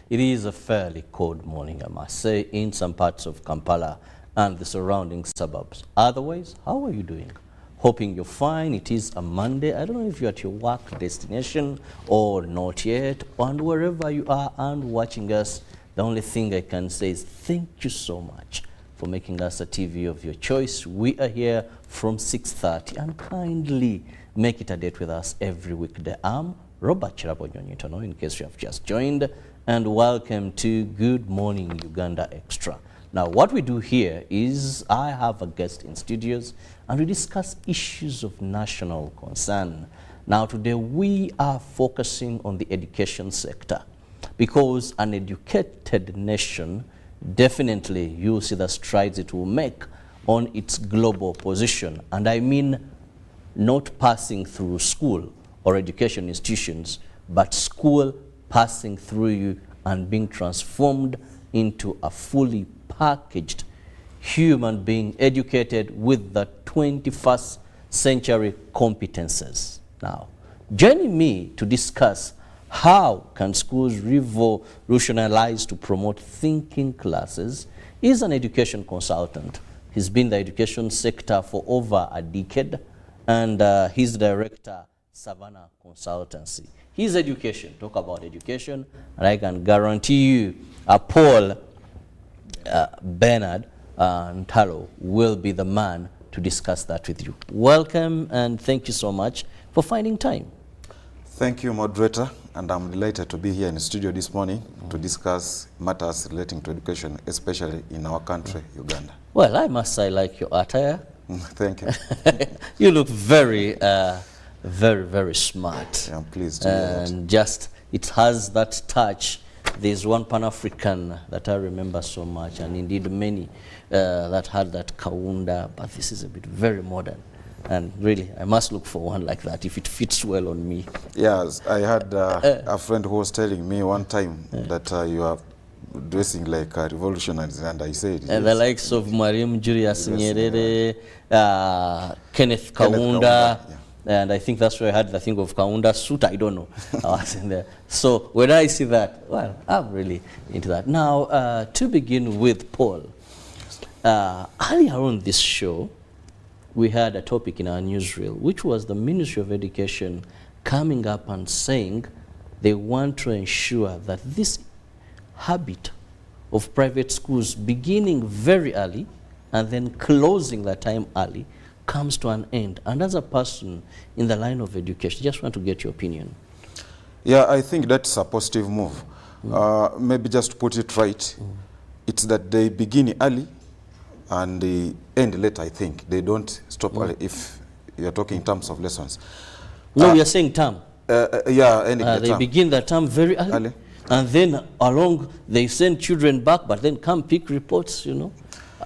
It is a fairly cold morning, I must say, in some parts of Kampala and the surrounding suburbs. Otherwise, how are you doing? Hoping you're fine. It is a Monday. I don't know if you're at your work destination or not yet. And wherever you are and watching us, the only thing I can say is thank you so much for making us a TV of your choice. We are here from 6:30 and kindly make it a date with us every weekday. I'm Robert Chiraponyonyitono, in case you have just joined, and welcome to Good Morning Uganda Extra. Now, what we do here is I have a guest in studios and we discuss issues of national concern. Now, today we are focusing on the education sector because an educated nation definitely you see the strides it will make on its global position. And I mean not passing through school or education institutions, but school passing through you and being transformed into a fully packaged human being educated with the 21st century competences. Now, joining me to discuss how can schools revolutionize to promote thinking classes is an education consultant. He's been in the education sector for over a decade, and he's the director, Savannah Consultancy. His education, talk about education, and I can guarantee you Paul Bernard Ntalo will be the man to discuss that with you. Welcome and thank you so much for finding time. Thank you, moderator, and I'm delighted to be here in the studio this morning to discuss matters relating to education, especially in our country, Uganda. Well, I must say I like your attire. Thank you. You look very, very smart. Yeah, I'm pleased to hear that. And just, it has that touch. There's one Pan-African that I remember so much, and indeed many that had that kaunda, but this is a bit very modern. And really, I must look for one like that if it fits well on me. Yes, I had a friend who was telling me one time that you are dressing like a revolutionary, and I said, and the likes of Mariam Julius Nyerere, Kenneth Kaunda, yeah. And I think that's where I had the thing of Kaunda suit. I don't know. I was in there. So when I see that, well, I'm really into that. Now, to begin with, Paul, earlier on this show, we had a topic in our newsreel, which was the Ministry of Education coming up and saying they want to ensure that this habit of private schools beginning very early and then closing the time early comes to an end. And as a person in the line of education, just want to get your opinion. Yeah, I think that's a positive move. Maybe just to put it right, it's that they begin early and they end late, I think. They don't stop early if you're talking in terms of lessons. No, we are saying term. Yeah, ending the they term. begin the term very early. And then along, they send children back, but then come pick reports, you know,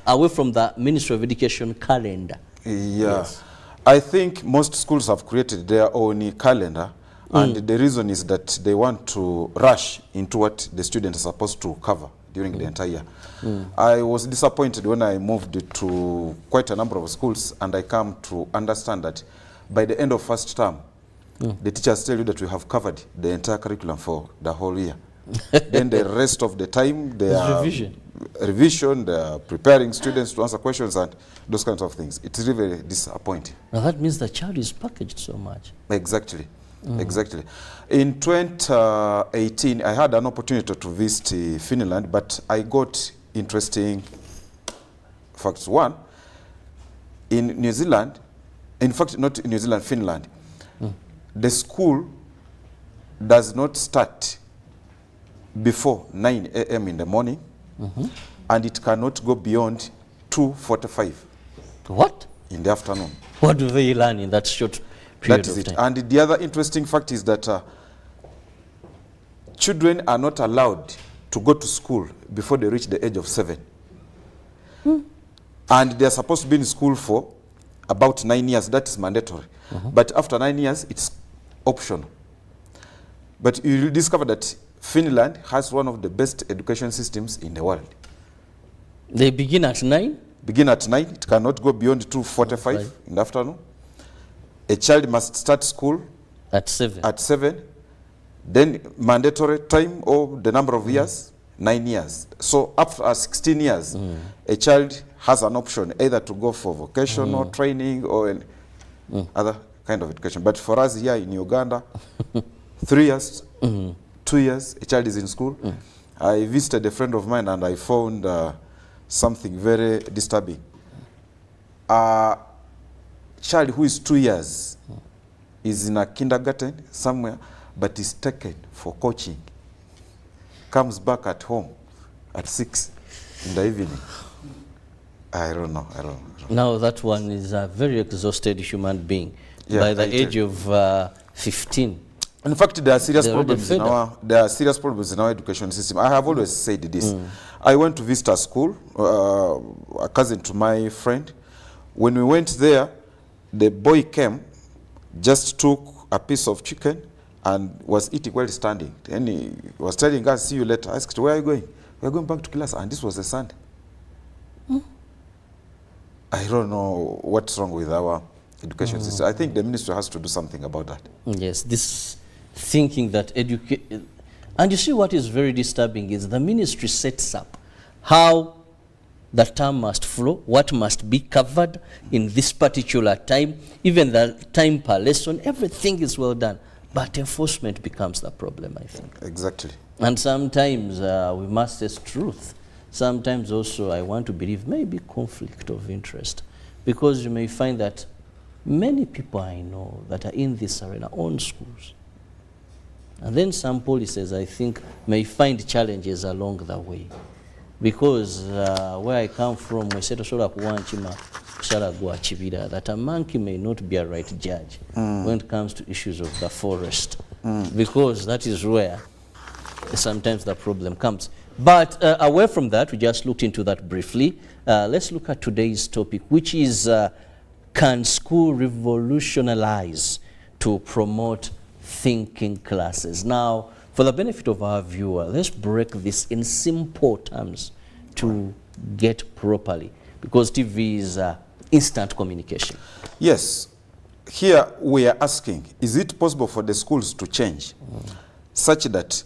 away from the Ministry of Education calendar. Yeah. Yes. I think most schools have created their own calendar, and the reason is that they want to rush into what the students are supposed to cover during the entire year. I was disappointed when I moved to quite a number of schools, and I come to understand that by the end of first term, the teachers tell you that we have covered the entire curriculum for the whole year. Then the rest of the time, they are revision, they are preparing students to answer questions and those kinds of things. It's really very disappointing. Now that means the child is packaged so much. Exactly. Exactly. In 2018, I had an opportunity to visit Finland, but I got interesting facts. One, in New Zealand, in fact, not in New Zealand, Finland, the school does not start before 9 a.m. in the morning, and it cannot go beyond 2:45. What? In the afternoon. What do they learn in that short period That is of time? it. And the other interesting fact is that children are not allowed to go to school before they reach the age of 7. And they are supposed to be in school for about 9 years. That is mandatory. But after 9 years, it's optional. But you will discover that Finland has one of the best education systems in the world. They begin at 9? Begin at 9. It cannot go beyond 2:45 in the afternoon. A child must start school at 7. At 7. Then mandatory time or the number of years, 9 years. So after 16 years, a child has an option either to go for vocational training or any other kind of education. But for us here in Uganda, 3 years, 2 years, a child is in school. I visited a friend of mine and I found something very disturbing. A child who is 2 years is in a kindergarten somewhere, but is taken for coaching, comes back at home at 6 in the evening. I don't know. Now that one is a very exhausted human being. Yeah, By the age of 15. In fact, there are serious They're problems in our education system. I have always said this. I went to visit a school, a cousin to my friend. When we went there, the boy came, just took a piece of chicken and was eating while standing. And he was telling us, see you later. I asked, where are you going? We're going back to class. And this was a Sunday. I don't know what's wrong with our education system. I think the ministry has to do something about that. Yes, this thinking that and you see what is very disturbing is the ministry sets up how the term must flow, what must be covered in this particular time, even the time per lesson, everything is well done. But enforcement becomes the problem, I think. Exactly. And sometimes we must say truth. Sometimes also I want to believe maybe conflict of interest, because you may find that many people I know that are in this arena own schools. And then some policies, I think, may find challenges along the way. Because where I come from, we said that a monkey may not be a right judge when it comes to issues of the forest. Because that is where sometimes the problem comes. But away from that, we just looked into that briefly. Let's look at today's topic, which is can school revolutionize to promote thinking classes? Now, for the benefit of our viewer, let's break this in simple terms to get properly, because TV is instant communication. Yes. Here we are asking, is it possible for the schools to change such that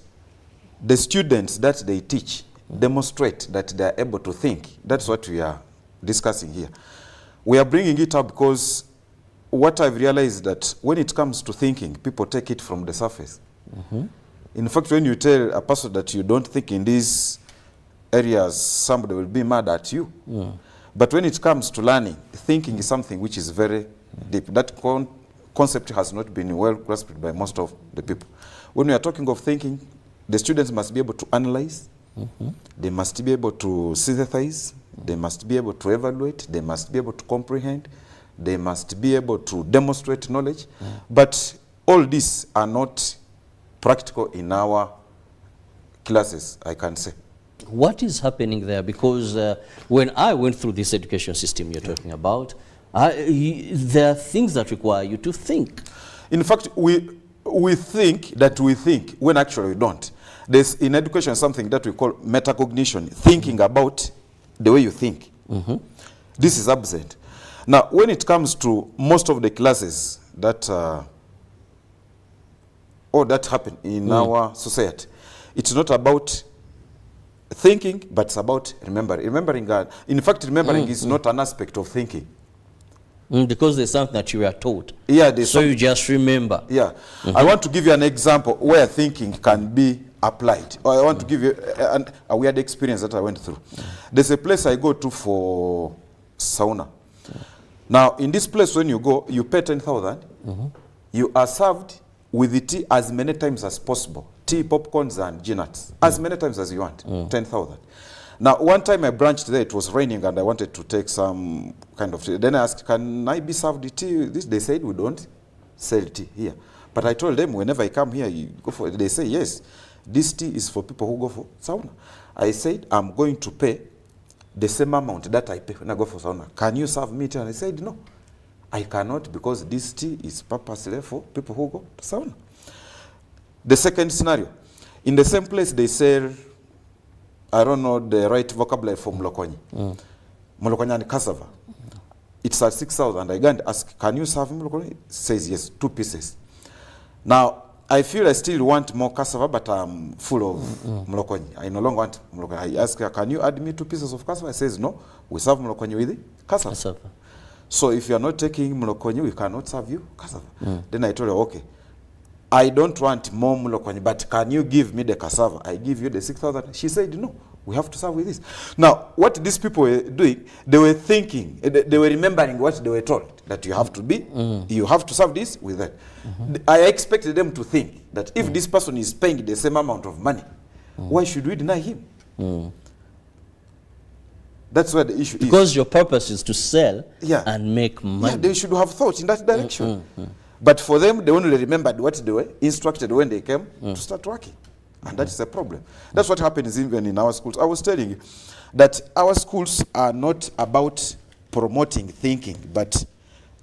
the students that they teach demonstrate that they are able to think? That's what we are discussing here. We are bringing it up because what I've realized that when it comes to thinking, people take it from the surface. In fact, when you tell a person that you don't think in these areas, somebody will be mad at you. But when it comes to learning, thinking is something which is very deep. That concept has not been well grasped by most of the people. When we are talking of thinking, the students must be able to analyze, they must be able to synthesize, they must be able to evaluate, they must be able to comprehend, they must be able to demonstrate knowledge. But all these are not practical in our classes, I can say. What is happening there? Because when I went through this education system you're talking about, there are things that require you to think. In fact, we think that we think when actually we don't. There's in education something that we call metacognition, thinking about the way you think. This is absent. Now, when it comes to most of the classes that that happen in our society, it's not about thinking, but it's about remembering. In fact, remembering is not an aspect of thinking. Because there's something that you are taught. Yeah, so you just remember. Yeah. I want to give you an example where thinking can be applied. I want to give you a weird experience that I went through. There's a place I go to for sauna. Now, in this place, when you go, you pay 10,000. You are served with the tea as many times as possible. Tea, popcorns, and nuts. As many times as you want. 10,000. Now, one time I branched there, it was raining, and I wanted to take some kind of tea. Then I asked, can I be served the tea? They said, we don't sell tea here. But I told them, whenever I come here, you go for it. They say, yes, this tea is for people who go for sauna. I said, I'm going to pay the same amount that I pay when I go for sauna. Can you serve me tea? And I said, no, I cannot, because this tea is purposely for people who go to sauna. The second scenario, in the same place they sell, I don't know the right vocabulary for mlokonyi. Mlokonyi and cassava. It's at 6,000. I go and ask, can you serve mlokonyi? It says yes, 2 pieces. Now, I feel I still want more cassava, but I'm full of mlokonyi. I no longer want mlokonyi. I ask her, can you add me 2 pieces of cassava? I says, no, we serve mlokonyi with cassava. Cassava. So if you are not taking mlokonyi, we cannot serve you cassava. Then I told her, okay, I don't want more mlokonyi, but can you give me the cassava? I give you the 6,000. She said, no, we have to serve with this. Now, what these people were doing, they were thinking, they were remembering what they were told, that you have to be, you have to serve this with that. I expected them to think that if this person is paying the same amount of money, why should we deny him? That's where the issue is. Because your purpose is to sell and make money. Yeah, they should have thought in that direction. But for them, they only remembered what they were instructed when they came to start working. And that is a problem. That's what happens even in our schools. I was telling you that our schools are not about promoting thinking, but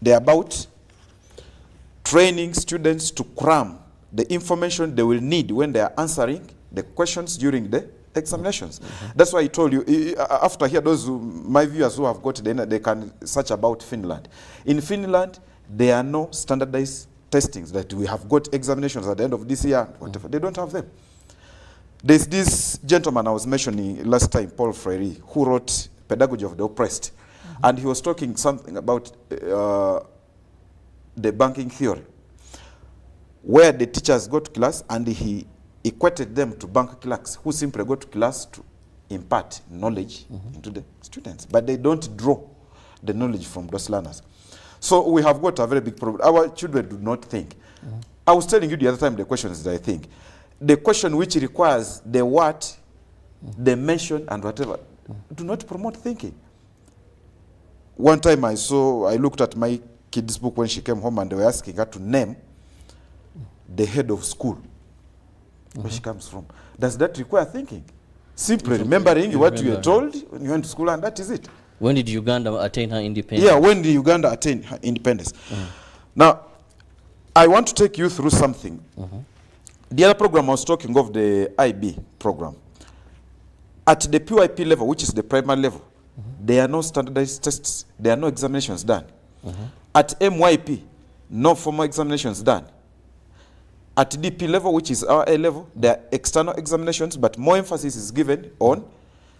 they're about training students to cram the information they will need when they are answering the questions during the examinations. That's why I told you, after here, my viewers who have got the internet, they can search about Finland. In Finland, there are no standardized testings that we have got examinations at the end of this year, whatever. They don't have them. There's this gentleman I was mentioning last time, Paul Freire, who wrote Pedagogy of the Oppressed. And he was talking something about the banking theory, where the teachers go to class and he equated them to bank clerks who simply go to class to impart knowledge into the students, but they don't draw the knowledge from those learners. So we have got a very big problem. Our children do not think. I was telling you the other time the questions that I think. The question which requires the what, the mention, and whatever, do not promote thinking. One time I looked at my kid's book when she came home and they were asking her to name the head of school, where she comes from. Does that require thinking? Simply remembering what you were told when you went to school, and that is it. When did Uganda attain her independence? Yeah, when did Uganda attain her independence? Now, I want to take you through something. The other program I was talking of, the IB program. At the PYP level, which is the primary level, there are no standardized tests. There are no examinations done. At MYP, no formal examinations done. At DP level, which is our A level, there are external examinations, but more emphasis is given on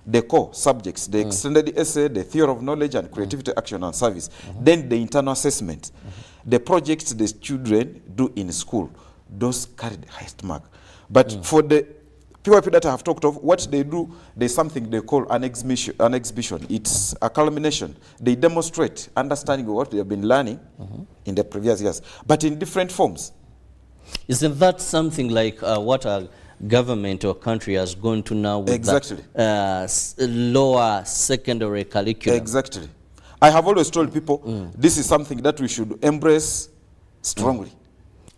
the core subjects, the extended essay, the theory of knowledge, and creativity, action, and service. Then the internal assessment. The projects the children do in school, those carry the highest mark. But for the PYP that I have talked of, what they do, there's something they call an exhibition. It's a culmination. They demonstrate understanding of what they have been learning in the previous years, but in different forms. Isn't that something like what a government or country has gone to now with that, lower secondary curriculum? Exactly. I have always told people this is something that we should embrace strongly.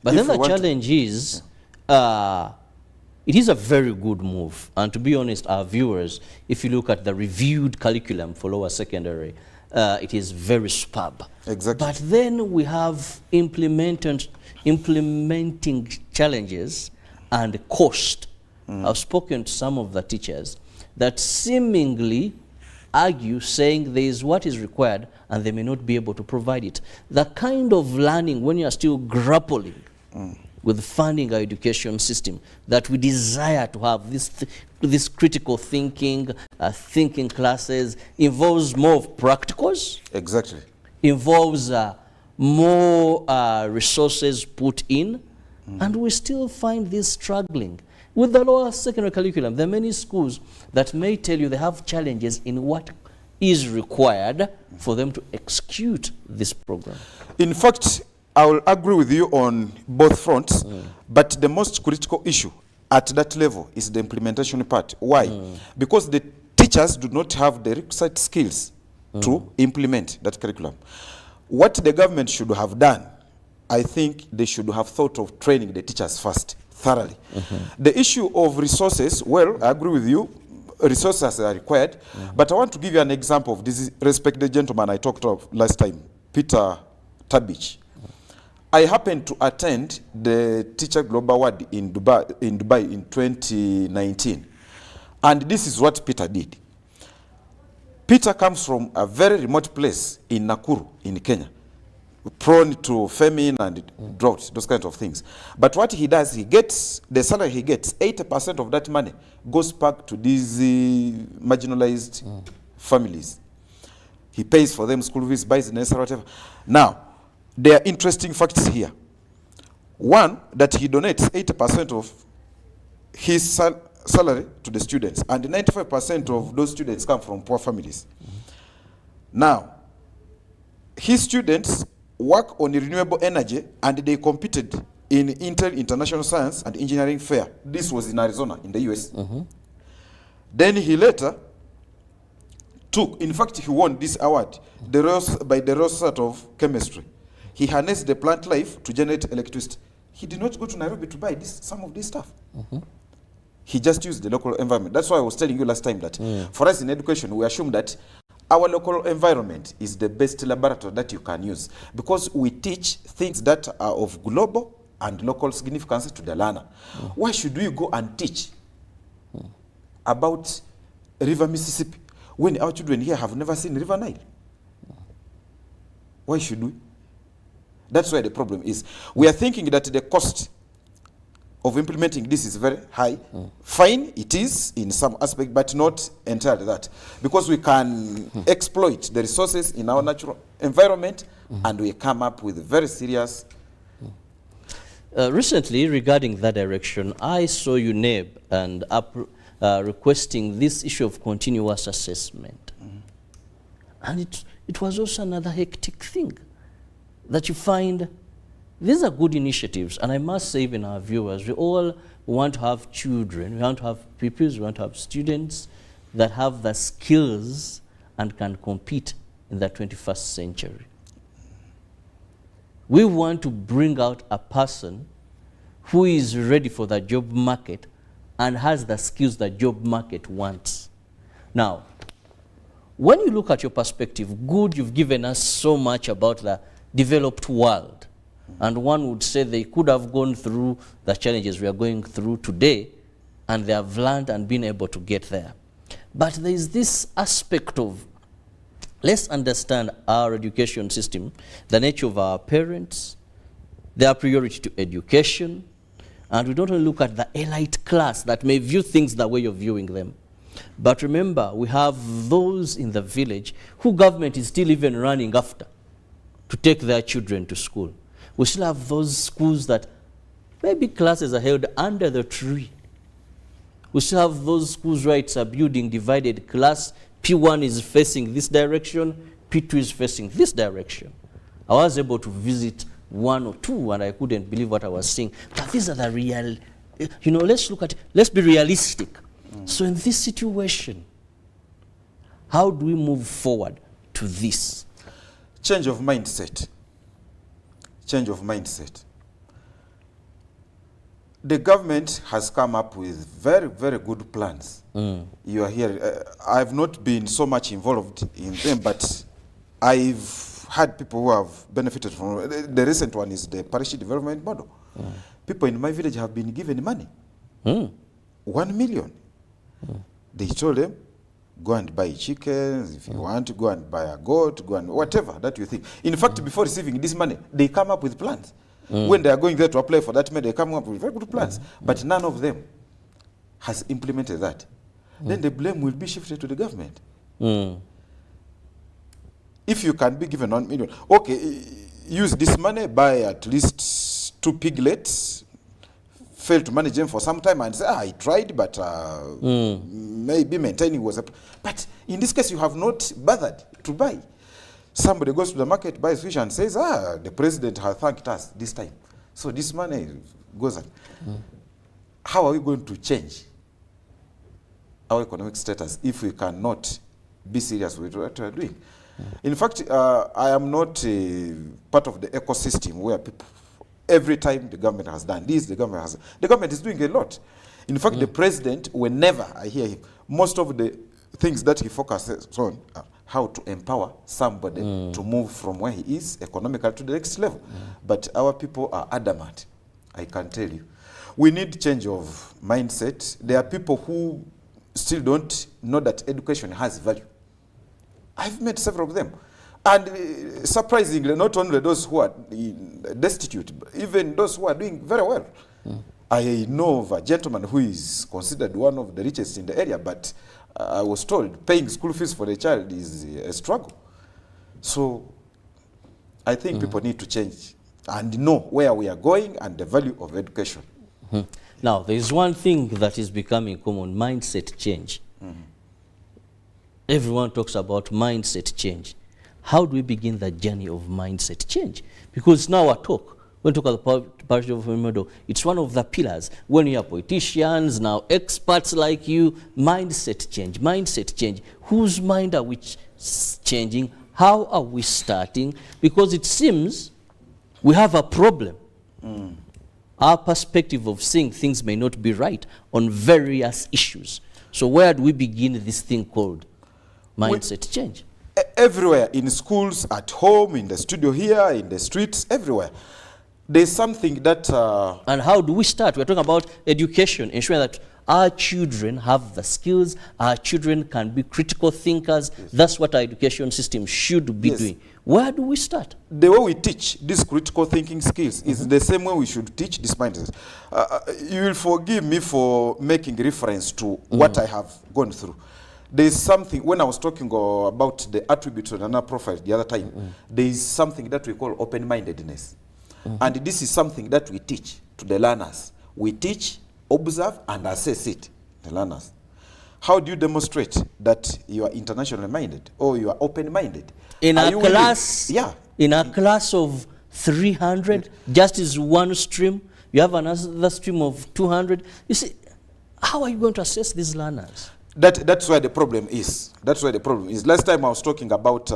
But then the challenge is, it is a very good move. And to be honest, our viewers, if you look at the reviewed curriculum for lower secondary, it is very superb. Exactly. But then we have implementing challenges and cost. I've spoken to some of the teachers that seemingly argue, saying there is what is required and they may not be able to provide it. The kind of learning when you are still grappling with funding our education system that we desire to have, this critical thinking, thinking classes, involves more of practicals. Exactly. Involves more resources put in, and we still find this struggling. With the lower secondary curriculum, there are many schools that may tell you they have challenges in what is required for them to execute this program. In fact, I will agree with you on both fronts, but the most critical issue at that level is the implementation part. Why? Because the teachers do not have the requisite skills to implement that curriculum. What the government should have done, I think they should have thought of training the teachers first, thoroughly. The issue of resources, well, I agree with you, resources are required, but I want to give you an example of this respected gentleman I talked of last time, Peter Tabich. I happened to attend the Teacher Global Award in Dubai in 2019. And this is what Peter did. Peter comes from a very remote place in Nakuru, in Kenya. prone to famine and drought, those kinds of things. But what he does, he gets, the salary he gets, 80% of that money goes back to these marginalized families. He pays for them school fees, buys necessary, whatever. Now, there are interesting facts here. One, that he donates 80% of his salary to the students, and 95% of those students come from poor families. Now, his students work on renewable energy, and they competed in Intel International Science and Engineering Fair. This was in Arizona, in the US. Then he later took, in fact, he won this award by the Royal Society of Chemistry. He harnessed the plant life to generate electricity. He did not go to Nairobi to buy some of this stuff. He just used the local environment. That's why I was telling you last time that for us in education, we assume that our local environment is the best laboratory that you can use, because we teach things that are of global and local significance to the learner. Why should we go and teach about River Mississippi when our children here have never seen River Nile? Why should we? That's where the problem is. We are thinking that the cost of implementing this is very high. Fine, it is in some aspect, but not entirely that. Because we can exploit the resources in our natural environment, and we come up with very serious... Recently, regarding that direction, I saw UNEB and requesting this issue of continuous assessment. And it was also another hectic thing that you find. These are good initiatives, and I must say, even our viewers, we all want to have children, we want to have pupils, we want to have students that have the skills and can compete in the 21st century. We want to bring out a person who is ready for the job market and has the skills the job market wants. Now, when you look at your perspective, good, you've given us so much about the developed world. And one would say they could have gone through the challenges we are going through today, and they have learned and been able to get there. But there is this aspect of, let's understand our education system, the nature of our parents, their priority to education, and we don't only look at the elite class that may view things the way you're viewing them. But remember, we have those in the village who government is still even running after to take their children to school. We still have those schools that maybe classes are held under the tree. We still have those schools where it's a building divided class. P1 is facing this direction, P2 is facing this direction. I was able to visit one or two, and I couldn't believe what I was seeing. But these are the real, you know, let's be realistic. So in this situation, how do we move forward to this? Change of mindset. Change of mindset. The government has come up with very, very good plans. You are here. I've not been so much involved in them, but I've had people who have benefited from it. The recent one is the parish development model. People in my village have been given money. 1 million. They told them, go and buy chickens, if you want to go and buy a goat, go and whatever that you think. In fact, before receiving this money, they come up with plans. When they are going there to apply for that money, they come up with very good plans. But none of them has implemented that. Then the blame will be shifted to the government. If you can be given 1 million, okay, use this money, buy at least 2 piglets, fail to manage them for some time and say, I tried, but maybe maintaining was a... But in this case, you have not bothered to buy. Somebody goes to the market, buys fish and says, the president has thanked us this time. So this money goes on. How are we going to change our economic status if we cannot be serious with what we are doing? In fact, I am not part of the ecosystem where people, every time the government has done this, the government is doing a lot. In fact, the president, whenever I hear him, most of the things that he focuses on are how to empower somebody to move from where he is economically to the next level. But our people are adamant, I can tell you. We need change of mindset. There are people who still don't know that education has value. I've met several of them. And surprisingly, not only those who are destitute, but even those who are doing very well. I know of a gentleman who is considered one of the richest in the area, but I was told paying school fees for a child is a struggle. So I think people need to change and know where we are going and the value of education. Now, there is one thing that is becoming common, mindset change. Everyone talks about mindset change. How do we begin the journey of mindset change? Because now our talk, when we talk about the party of model, it's one of the pillars. When you are politicians, now experts like you, mindset change. Whose mind are we changing? How are we starting? Because it seems we have a problem. Our perspective of seeing things may not be right on various issues. So where do we begin this thing called mindset change? Everywhere, in schools, at home, in the studio here, in the streets, everywhere. There's something that... And how do we start? We're talking about education, ensuring that our children have the skills, our children can be critical thinkers. Yes. That's what our education system should be doing. Where do we start? The way we teach these critical thinking skills is the same way we should teach this mindset. You will forgive me for making reference to what I have gone through. There is something, when I was talking about the attributes of an profile the other time, there is something that we call open-mindedness. And this is something that we teach to the learners. We teach, observe, and assess it, the learners. How do you demonstrate that you are internationally minded or you are open-minded? In a class, in a class of 300, just as one stream, you have another stream of 200. You see, how are you going to assess these learners? That's where the problem is. That's where the problem is. Last time I was talking about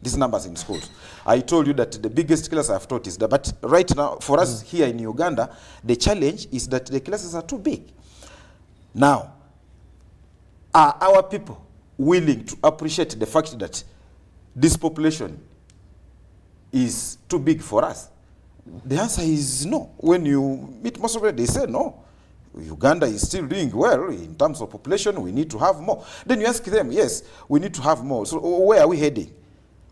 these numbers in schools. I told you that the biggest class I've taught is that, but right now, for us here in Uganda, the challenge is that the classes are too big. Now, are our people willing to appreciate the fact that this population is too big for us? The answer is no. When you meet most of them, they say no. Uganda is still doing well in terms of population. We need to have more. Then you ask them, yes, we need to have more. So where are we heading?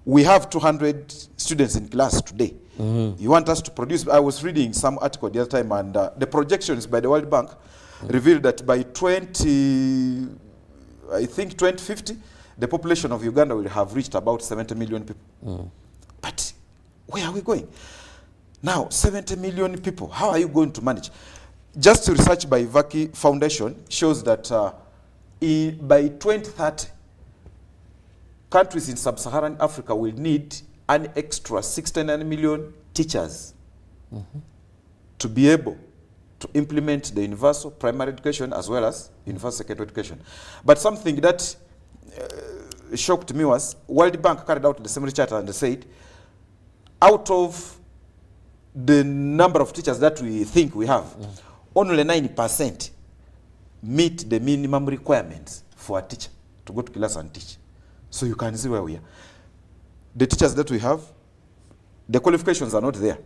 We have 200 students in class today. You want us to produce? I was reading some article the other time, and the projections by the World Bank revealed that by 2050, the population of Uganda will have reached about 70 million people. But where are we going? Now, 70 million people, how are you going to manage? Just research by Vaki Foundation shows that by 2030, countries in sub-Saharan Africa will need an extra 69 million teachers to be able to implement the universal primary education as well as universal secondary education. But something that shocked me was World Bank carried out the same research and they said, out of the number of teachers that we think we have, only 90% meet the minimum requirements for a teacher to go to class and teach. So you can see where we are. The teachers that we have, the qualifications are not there.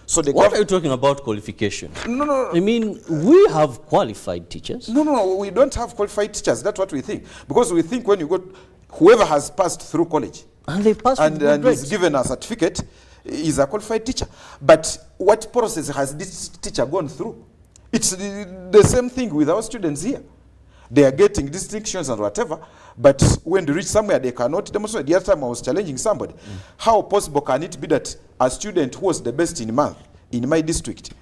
So what are you talking about qualification? No. I mean, we have qualified teachers. No, we don't have qualified teachers. That's what we think. Because we think when you go, whoever has passed through college and they passed and is given a certificate is a qualified teacher. But what process has this teacher gone through? It's the same thing with our students here. They are getting distinctions and whatever, but when they reach somewhere, they cannot demonstrate. The other time I was challenging somebody, how possible can it be that a student who was the best in math in my district,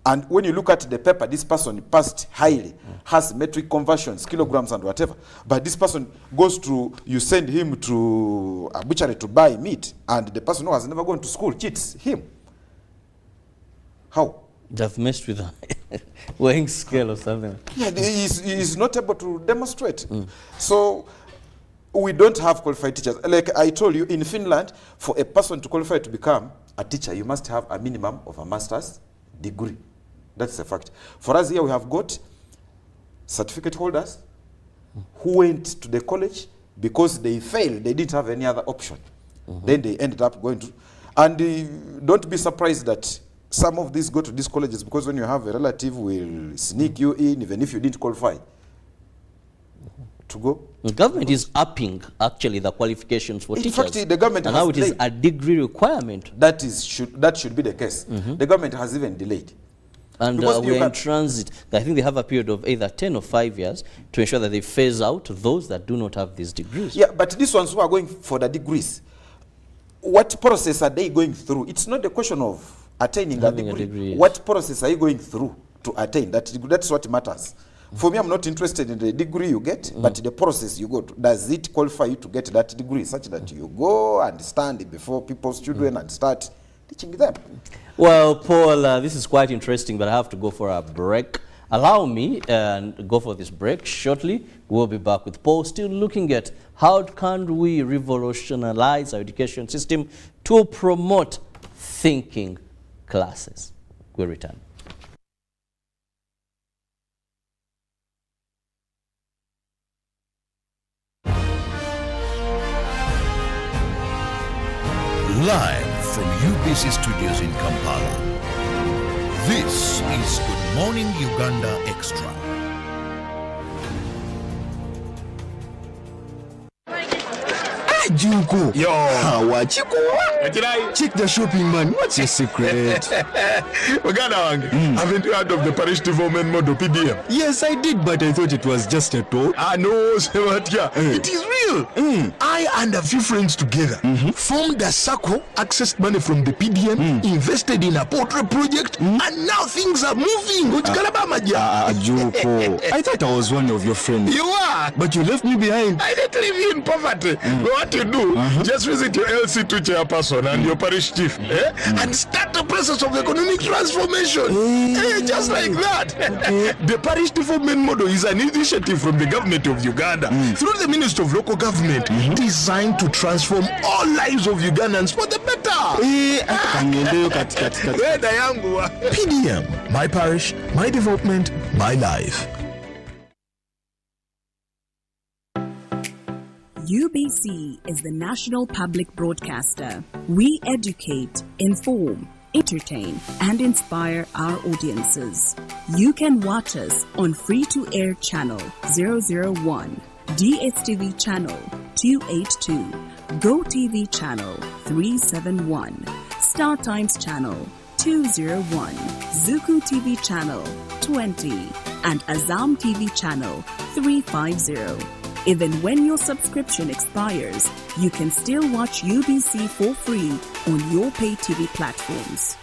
and when you look at the paper, this person passed highly, has metric conversions, kilograms and whatever, but this person goes to, you send him to a butchery to buy meat, and the person who has never gone to school cheats him. How? They've messed with a weighing scale or something. Yeah, he is not able to demonstrate. So we don't have qualified teachers. Like I told you, in Finland, for a person to qualify to become a teacher, you must have a minimum of a master's degree. That's a fact. For us here, we have got certificate holders who went to the college because they failed. They didn't have any other option. Then they ended up going to... And don't be surprised that some of these go to these colleges because when you have a relative will sneak you in even if you didn't qualify to go. The government is upping actually the qualifications for teachers. In fact, the government and has now it is delayed. a degree requirement. That should be the case. The government has even delayed. And we're in transit. I think they have a period of either 10 or 5 years to ensure that they phase out those that do not have these degrees. Yeah, but these ones who are going for the degrees, what process are they going through? It's not the question of attaining a degree. Yes. What process are you going through to attain that degree? That's what matters. For me, I'm not interested in the degree you get, but the process you go to. Does it qualify you to get that degree such that you go and stand before people's children and start teaching them? Well, Paul, this is quite interesting, but I have to go for a break. Allow me and go for this break shortly. We'll be back with Paul, still looking at how can we revolutionize our education system to promote thinking classes. We'll return. Live from UBC Studios in Kampala, this is Good Morning Uganda Extra. Junko. Yo. Wachiko. Check the shopping, man. What's your secret? Uganda wange. Haven't you heard of the parish development model PDM? Yes, I did, but I thought it was just a talk. No, Sebatia. It is real. I and a few friends together formed a circle, accessed money from the PDM, invested in a portrait project, and now things are moving. Junko. I thought I was one of your friends. You are. But you left me behind. I didn't leave you in poverty. But what you do, just visit your LC2 chairperson and your parish chief and start the process of economic transformation. Just like that. The parish development model is an initiative from the government of Uganda through the Ministry of Local Government designed to transform all lives of Ugandans for the better. PDM, my parish, my development, my life. UBC is the national public broadcaster. We educate, inform, entertain, and inspire our audiences. You can watch us on free-to-air channel 001, DSTV channel 282, GoTV channel 371, Star Times channel 201, Zuku TV channel 20, and Azam TV channel 350. Even when your subscription expires, you can still watch UBC for free on your pay TV platforms.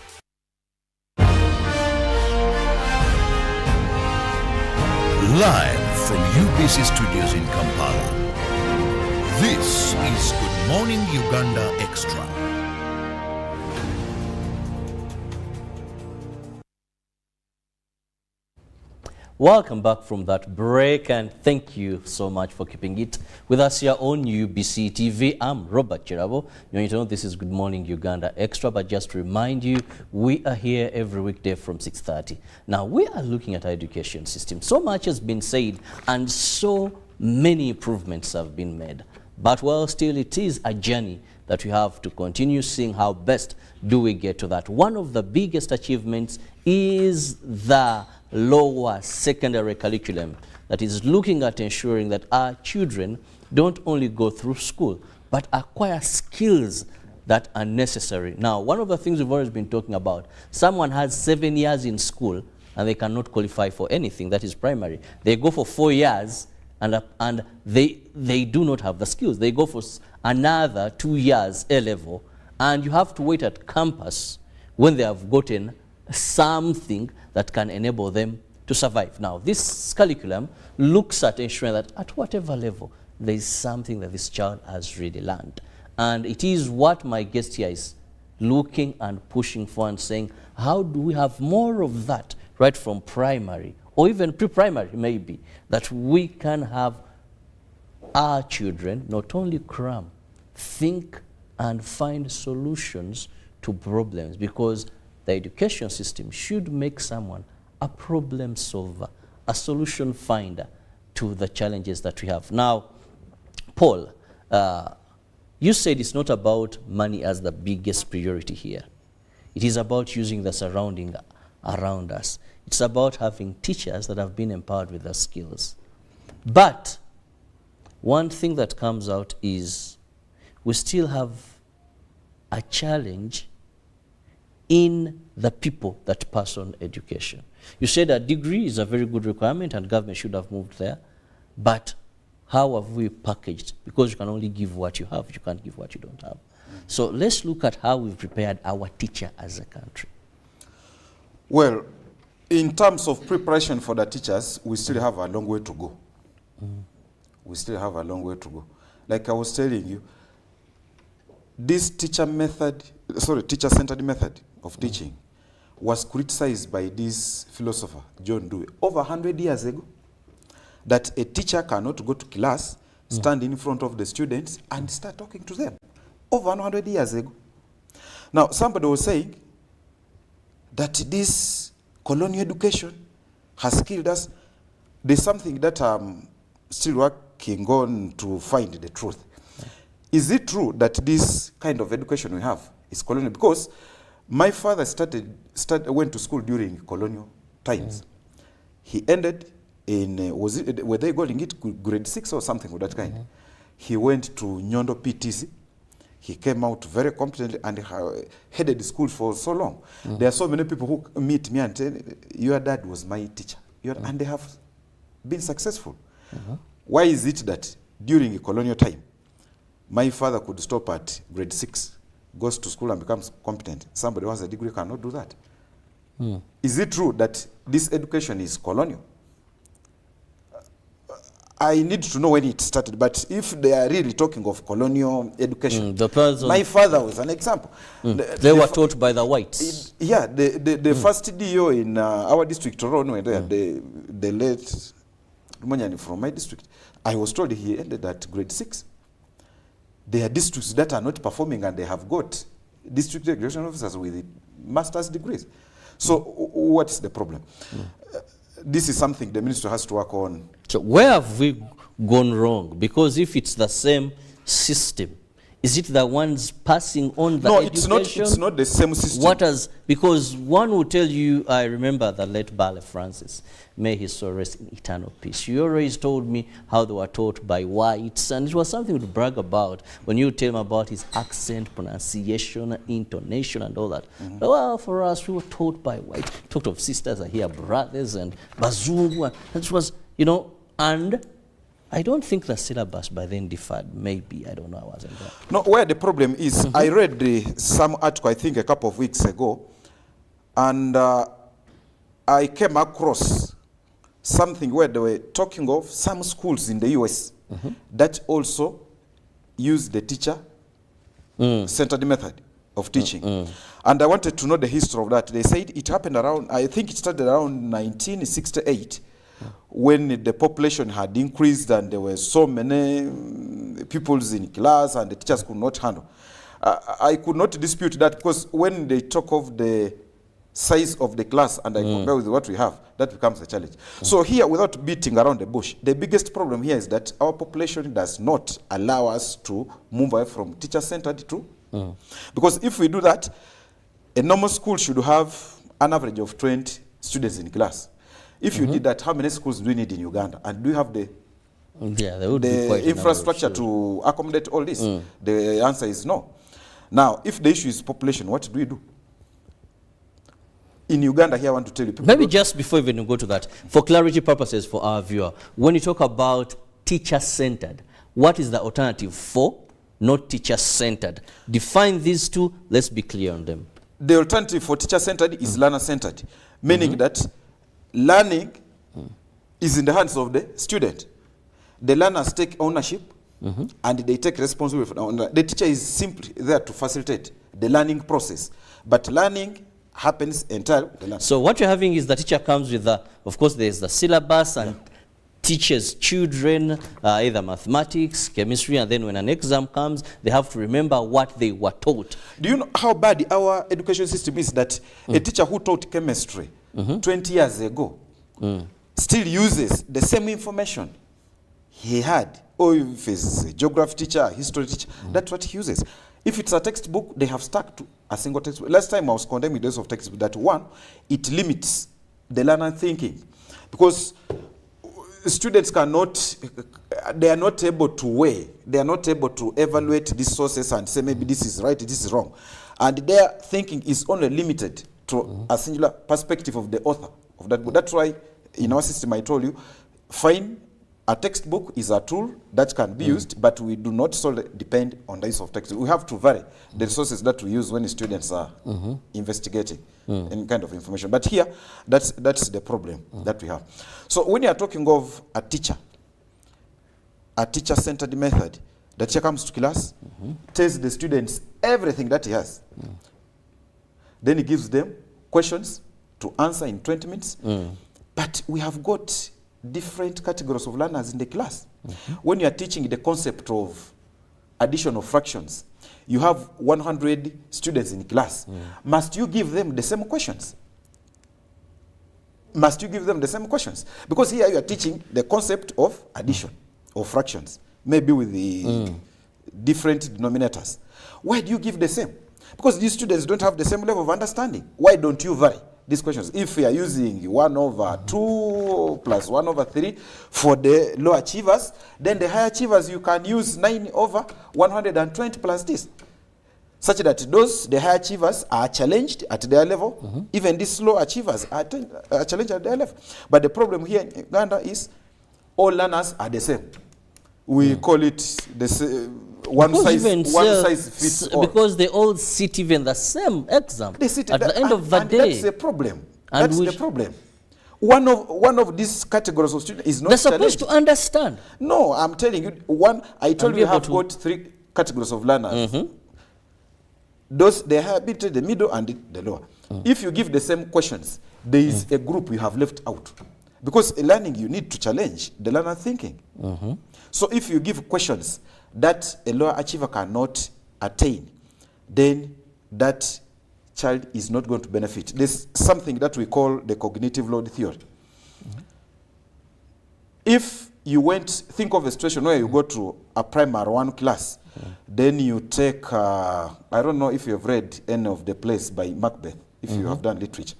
Live from UBC Studios in Kampala, this is Good Morning Uganda Extra. Welcome back from that break, and thank you so much for keeping it with us here on UBC TV. I'm Robert Chirabo. You need to know this is Good Morning Uganda Extra, but just to remind you, we are here every weekday from 6:30. Now, we are looking at our education system. So much has been said, and so many improvements have been made. But, well, still it is a journey that we have to continue seeing how best do we get to that. One of the biggest achievements is the lower secondary curriculum that is looking at ensuring that our children don't only go through school, but acquire skills that are necessary. Now, one of the things we've always been talking about, someone has 7 years in school and they cannot qualify for anything that is primary. They go for 4 years and they do not have the skills. They go for another 2 years A-level, and you have to wait at campus when they have gotten something that can enable them to survive. Now, this curriculum looks at ensuring that at whatever level, there is something that this child has really learned. And it is what my guest here is looking and pushing for and saying, how do we have more of that right from primary or even pre-primary maybe, that we can have our children not only cram, think and find solutions to problems, because the education system should make someone a problem solver, a solution finder to the challenges that we have. Now, Paul, you said it's not about money as the biggest priority here. It is about using the surrounding around us. It's about having teachers that have been empowered with the skills. But one thing that comes out is we still have a challenge in the people that pass on education. You said a degree is a very good requirement and government should have moved there, but how have we packaged? Because you can only give what you have, you can't give what you don't have. So let's look at how we've prepared our teacher as a country. Well, in terms of preparation for the teachers, we still have a long way to go. We still have a long way to go. Like I was telling you, this teacher-centered method of teaching was criticized by this philosopher, John Dewey, over 100 years ago, that a teacher cannot go to class, stand in front of the students, and start talking to them. Over 100 years ago. Now, somebody was saying that this colonial education has killed us. There's something that I'm still working on to find the truth. Is it true that this kind of education we have is colonial? Because my father went to school during colonial times. He ended in, were they calling it grade 6 or something of that kind? He went to Nyondo PTC. He came out very competently and headed the school for so long. There are so many people who meet me and tell, your dad was my teacher. And they have been successful. Why is it that during colonial time, my father could stop at grade 6, goes to school and becomes competent? Somebody who has a degree cannot do that. Is it true that this education is colonial? I need to know when it started, but if they are really talking of colonial education, my father was an example. They were taught by the whites. Yeah, the first DO in our district, Toronto, the late Rumanyani from my district, I was told he ended at grade 6. There are districts that are not performing and they have got district education officers with master's degrees. So what's the problem? This is something the ministry has to work on. So where have we gone wrong? Because if it's the same system, is it the ones passing on the education? No, it's not the same system. Because one will tell you, I remember the late Bale Francis, may his soul rest in eternal peace. You always told me how they were taught by whites, and it was something to brag about when you tell him about his accent, pronunciation, intonation, and all that. But, well, for us, we were taught by whites. Talked of sisters, I hear brothers, and bazungu, and it was, and I don't think the syllabus by then differed. Maybe, I don't know, I wasn't there. No, where the problem is, I read some article, I think a couple of weeks ago, and I came across something where they were talking of some schools in the US that also use the teacher-centered method of teaching. And I wanted to know the history of that. They said it happened around, I think it started around 1968, when the population had increased and there were so many pupils in class and the teachers could not handle. I could not dispute that, because when they talk of the size of the class and I compare with what we have, that becomes a challenge. So here, without beating around the bush, the biggest problem here is that our population does not allow us to move away from teacher-centered to. Because if we do that, a normal school should have an average of 20 students in class. If you did that, how many schools do we need in Uganda? And do you have the infrastructure to accommodate all this? The answer is no. Now, if the issue is population, what do we do? In Uganda here, I want to tell you. Maybe just before even you go to that, for clarity purposes for our viewer, when you talk about teacher-centered, what is the alternative for not teacher-centered? Define these two, let's be clear on them. The alternative for teacher-centered is learner-centered, meaning that learning is in the hands of the student. The learners take ownership and they take responsibility for the teacher is simply there to facilitate the learning process. But learning happens entirely. So what you're having is the teacher comes with of course there's the syllabus and teaches children either mathematics, chemistry, and then when an exam comes, they have to remember what they were taught. Do you know how bad our education system is, that a teacher who taught chemistry 20 years ago still uses the same information he had, or if it's a geography teacher, a history teacher, that's what he uses. If it's a textbook, they have stuck to a single textbook. Last time I was condemning days of textbook, that one, it limits the learner thinking. Because students cannot, they are not able to weigh, they are not able to evaluate these sources and say maybe this is right, this is wrong. And their thinking is only limited to a singular perspective of the author of that book. That's why in our system I told you, fine, a textbook is a tool that can be used, but we do not solely depend on the use of text. We have to vary the resources that we use when students are investigating any kind of information. But here, that's the problem that we have. So when you are talking of a teacher-centered method, the teacher comes to class, tells the students everything that he has. Then he gives them questions to answer in 20 minutes. But we have got different categories of learners in the class. When you are teaching the concept of addition of fractions, you have 100 students in class. Must you give them the same questions? Must you give them the same questions? Because here you are teaching the concept of addition of fractions, maybe with the different denominators. Why do you give the same? Because these students don't have the same level of understanding. Why don't you vary these questions? If we are using 1/2 plus 1/3 for the low achievers, then the high achievers you can use 9/120 plus this. Such that the high achievers are challenged at their level, even these low achievers are challenged at their level. But the problem here in Uganda is all learners are the same. We call it one size fits all. Because they all sit even the same exam. They sit at the end of the day. That's the problem. That's the problem. One of these categories of students is not challenged. They're supposed to understand. No, I'm telling you, I told you have got 3 categories of learners. Those, they have been the middle and the lower. If you give the same questions, there is a group you have left out. Because in learning, you need to challenge the learner thinking. So if you give questions that a lower achiever cannot attain, then that child is not going to benefit. There's something that we call the cognitive load theory. If you think of a situation where you go to a primary 1 class, then you take, I don't know if you have read any of the plays by Macbeth, if you have done literature.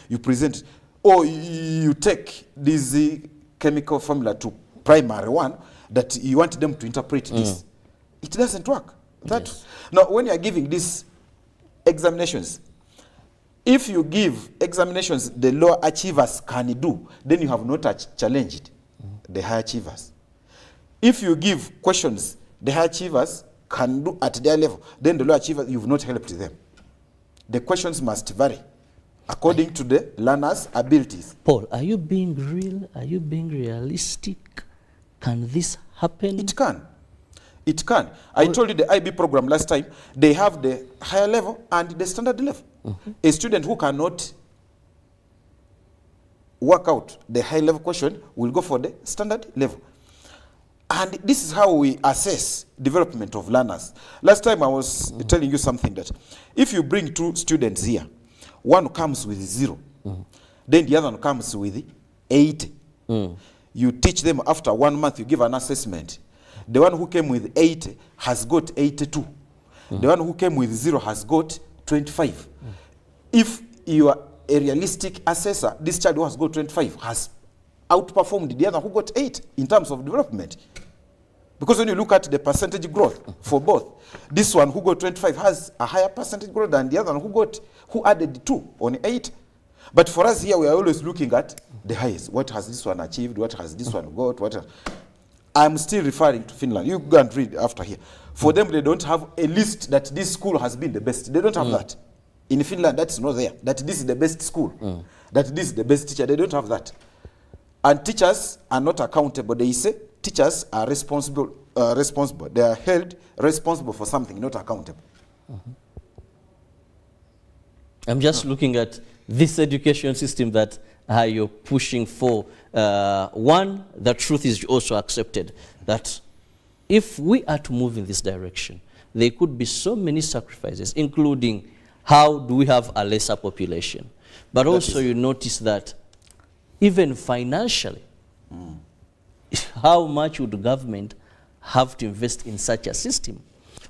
You present, or you take this chemical formula to primary 1, that you want them to interpret this. It doesn't work. Now, when you are giving these examinations, if you give examinations the lower achievers can do, then you have not challenged the high achievers. If you give questions the high achievers can do at their level, then the low achievers, you've not helped them. The questions must vary according to the learner's abilities. Paul, are you being real? Are you being realistic? Can this happen? It can. It can. I told you the IB program last time, they have the higher level and the standard level. A student who cannot work out the high level question will go for the standard level. And this is how we assess development of learners. Last time I was telling you something that if you bring 2 students here, one comes with 0, then the other one comes with 80. You teach them after 1 month, you give an assessment. The one who came with 80 has got 82. The one who came with 0 has got 25. If you are a realistic assessor, this child who has got 25 has outperformed the other who got 8 in terms of development. Because when you look at the percentage growth for both, this one who got 25 has a higher percentage growth than the other one who added 2 on 8. But for us here, we are always looking at the highest. What has this one achieved? What has this one got? I'm still referring to Finland. You go and read after here. For them, they don't have a list that this school has been the best. They don't have that. In Finland, that's not there. That this is the best school. That this is the best teacher. They don't have that. And teachers are not accountable. They say teachers are responsible. They are held responsible for something, not accountable. I'm just looking at this education system that you're pushing for. One, the truth is also accepted that if we are to move in this direction, there could be so many sacrifices, including how do we have a lesser population. But also you notice that even financially, how much would the government have to invest in such a system?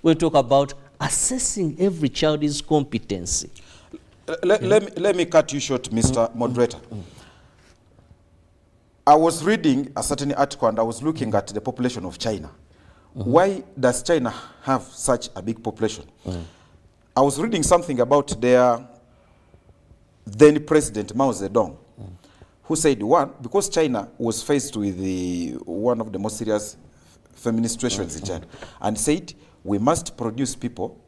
We talk about assessing every child's competency. Let me cut you short, Mr. Moderator. I was reading a certain article and I was looking at the population of China. Why does China have such a big population? I was reading something about their then president Mao Zedong, who said, one, because China was faced with one of the most serious feminist situations in China, and said, we must produce people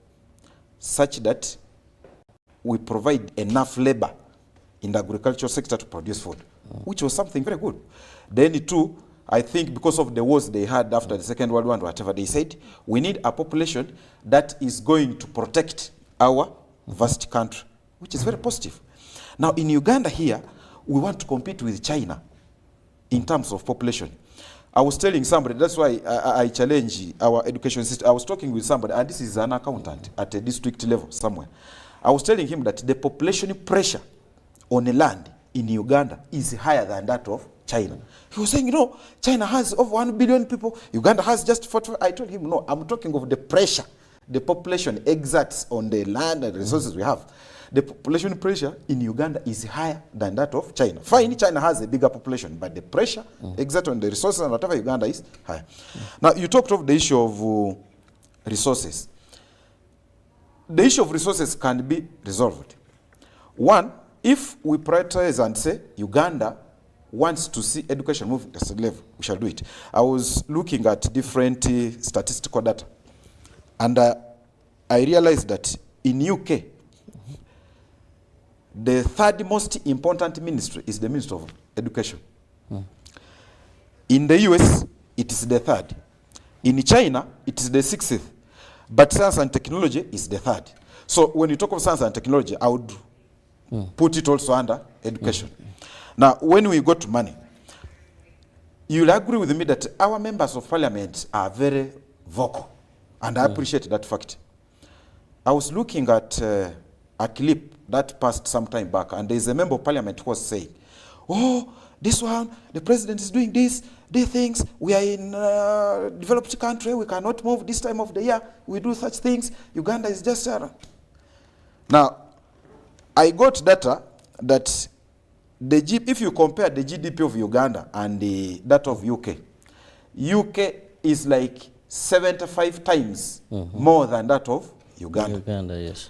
such that we provide enough labor in the agricultural sector to produce food, which was something very good. Then two, I think because of the wars they had after the Second World War and whatever, they said, we need a population that is going to protect our vast country, which is very positive. Now in Uganda here, we want to compete with China in terms of population. I was telling somebody, that's why I challenge our education system. I was talking with somebody, and this is an accountant at a district level somewhere. I was telling him that the population pressure on the land in Uganda is higher than that of China. He was saying, you know, China has over 1 billion people, Uganda has just 40. I told him, no, I'm talking of the pressure the population exerts on the land and resources we have. The population pressure in Uganda is higher than that of China. Fine, China has a bigger population, but the pressure exerted on the resources and whatever Uganda is higher. Now, you talked of the issue of resources. The issue of resources can be resolved. One, if we prioritize and say Uganda wants to see education move at a level, we shall do it. I was looking at different statistical data, and I realized that in UK, the third most important ministry is the Ministry of Education. In the US, it is the third. In China, it is the 6th. But science and technology is the third. So when you talk of science and technology, I would put it also under education. Now, when we go to money, you'll agree with me that our members of parliament are very vocal, and I appreciate that fact. I was looking at a clip that passed some time back, and there's a member of parliament who was saying, oh, this one, the president is doing these things, we are in a developed country, we cannot move this time of the year, we do such things, Uganda is just... Now, I got data that if you compare the GDP of Uganda and that of UK, UK is like 75 times more than that of Uganda. Uganda, yes.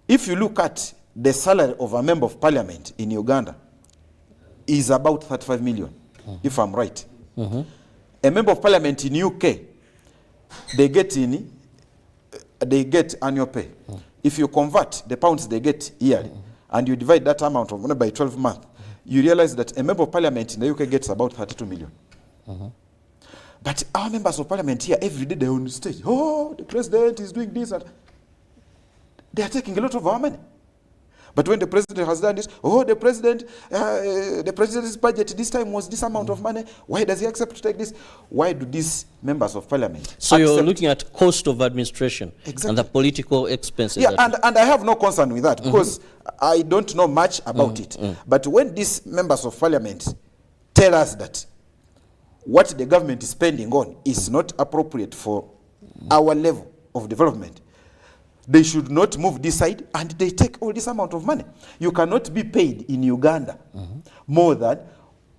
If you look at the salary of a member of parliament in Uganda, is about 35 million, if I'm right. A member of parliament in UK, they get annual pay. If you convert the pounds they get yearly, and you divide that amount of money by 12 months, you realize that a member of parliament in the UK gets about 32 million. But our members of parliament here, every day they're on stage. Oh, the president is doing this. And they are taking a lot of our money. But when the president has done this, oh, the president's budget this time was this amount of money. Why does he accept to take this? Why do these members of parliament So you're looking at cost of administration and the political expenses. Yeah, and I have no concern with that because I don't know much about it. But when these members of parliament tell us that what the government is spending on is not appropriate for our level of development, they should not move this side and they take all this amount of money. You cannot be paid in Uganda more than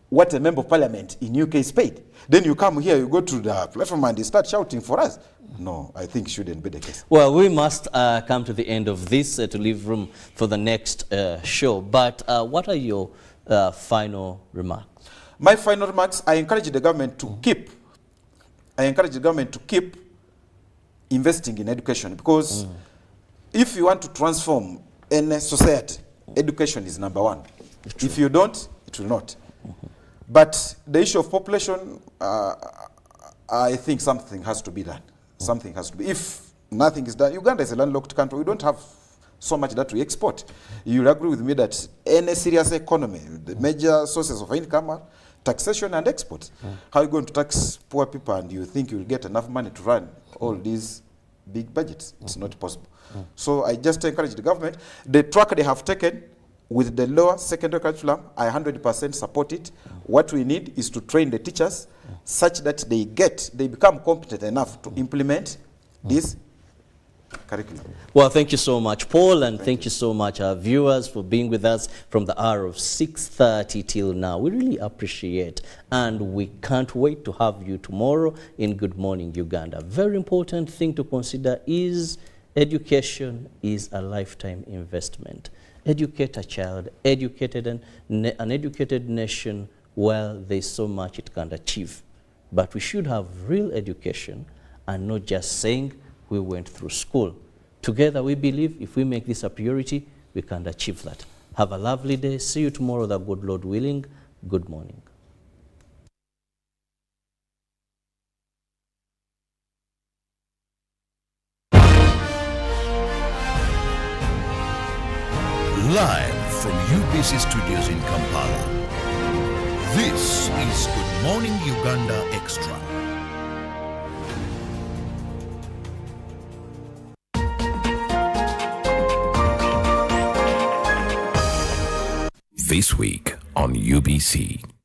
what a member of parliament in UK is paid. Then you come here, you go to the platform and they start shouting for us. No, I think it shouldn't be the case. Well, we must come to the end of this to leave room for the next show. But what are your final remarks? My final remarks, I encourage the government to keep investing in education because if you want to transform any society, education is number one. If you don't, it will not. But the issue of population, I think something has to be done. Something has to be. If nothing is done, Uganda is a landlocked country. We don't have so much that we export. You'll agree with me that any serious economy, the major sources of income are taxation and export. How are you going to tax poor people and you think you'll get enough money to run all these big budgets? It's not possible. So I just encourage the government. The track they have taken with the lower secondary curriculum, I 100% support it. What we need is to train the teachers such that they become competent enough to implement these curriculum. Well, thank you so much, Paul, and thank you so much, our viewers, for being with us from the hour of 6:30 till now. We really appreciate, and we can't wait to have you tomorrow in Good Morning Uganda. Very important thing to consider is education is a lifetime investment. Educate a child, an educated nation, well, there's so much it can achieve. But we should have real education and not just saying we went through school. Together, we believe if we make this a priority, we can achieve that. Have a lovely day. See you tomorrow, the good Lord willing. Good morning. Live from UBC Studios in Kampala, this is Good Morning Uganda Extra. This week on UBC.